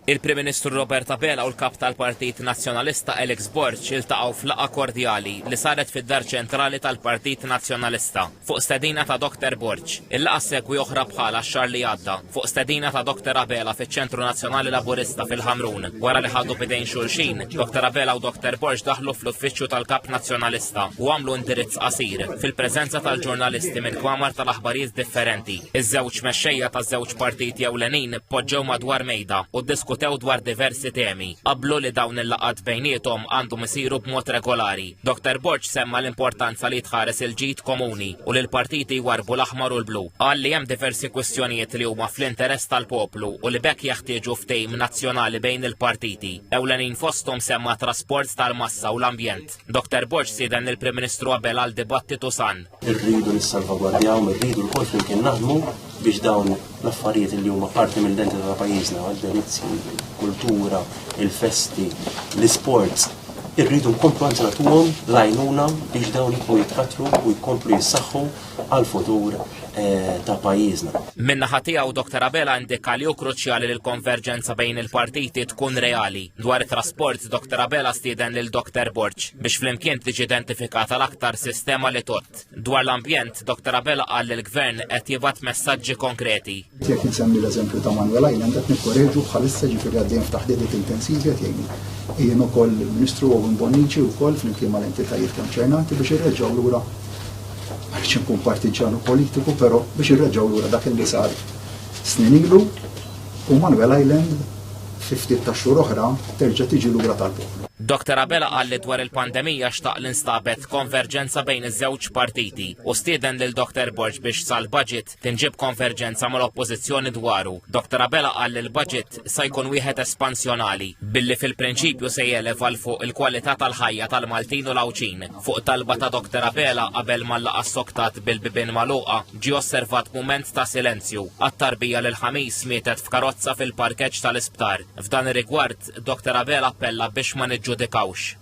Il-Prim Ministru Robert Abela u l-kap tal-Partit Nazzjonalista Alex Borg iltaqgħu f'laqgħa kordjali li saret fid-dar ċentrali tal-Partit Nazzjonalista fuq stedina ta' Dr. Borg. Il-laqgħa segwi oħra bħala x-xahar li għadda fuq stedina ta' Dr. Abela fiċ-Ċentru Nazzjonali Laburista fil-Ħamrun. Wara li ħadu bidejn xulxin, Dr. Abela u Dr. Borg daħlu fl-uffiċċju tal-Kap Nazzjonalista u għamlu indirizz qasir fil-preżenza tal-ġurnalisti minn kmamar tal-aħbarijiet differenti. Iż-żewġ mexxejja taż-żewġ partiti ewlenin poġġew madwar mejda u ddiskutew dwar diversi temi. Qablu li dawn il-laqgħat bejniethom għandhom isiru b'mod regolari. Dr. Borg semma l-importanza li tħares il-ġid komuni u li l-partiti jwarbu l-aħmar u l-blu. Qal li hemm diversi kwistjonijiet li huma fl-interess tal-poplu u li bekk jeħtieġu ftehim nazzjonali bejn il-partiti. Ewlenin fosthom semma trasport tal-massa u l-ambjent. Dr. Borg sieden il-Prim Ministru Abela għal dibattitu san. Irridu nissalvagwardjaw, irridu l-kol flimkien naħdmu biex dawn l-affarijiet li huma parti mill-identità ta' pajjiżna, għad-delizzi, il-kultura, il-festi, l-isports. Irridu nkomplu anzi nagħtuhom l-għajnuna biex dawn jibqgħu jitkattru u jkomplu jissaħħu għall-futur ta' pajjiżna. Min-naħa tiegħu Dr. Abela indika li hu kruċjali li l-konverġenza bejn il-partiti tkun reali. Dwar it-trasport, Dr. Abela stieden lil Dr. Borg biex flimkien tiġi identifikata l-aktar sistema li tot. Dwar l-ambjent, Dr. Abela qal li l-Gvern qed jibgħat messaġġi konkreti. Jekk insemmi l-eżempju ta' Manuel Island qed nikkorreġu bħalissa ġifieri għaddejjem f'taħdidiet intensivi qed jgħinu. Jien ukoll il-Ministru Owen Bonnici wkoll flimkien mal-entitajiet konċernati biex irreġgħu lura għaliex inkun partiġan u politiku, però biex irreġgħu lura dak li sar snin ilu u Manuel Island 50 ta' xhur oħra terġa' tiġi lura tal-poplu. Dr. Abela qal li dwar il-pandemija xtaq li nstabet konverġenza bejn iż-żewġ partiti u stieden lil Dr. Borg biex sal-budget tinġib konverġenza mal-oppożizzjoni dwaru. Dr. Abela qal li l-budget se jkun wieħed espansjonali billi fil-prinċipju se jeleva l fuq il-kwalità tal-ħajja tal-Maltin u l-Awċin. Fuq talba ta' Dr. Abela qabel ma l-laqgħa ssoktat bil-bibien magħluqa ġie osservat mument ta' silenzju għat-tarbija lil ħamis mietet f'karozza fil-parkeġġ tal-isptar. F'dan ir-rigward Dr. Abela appella biex ma niġġudikawx.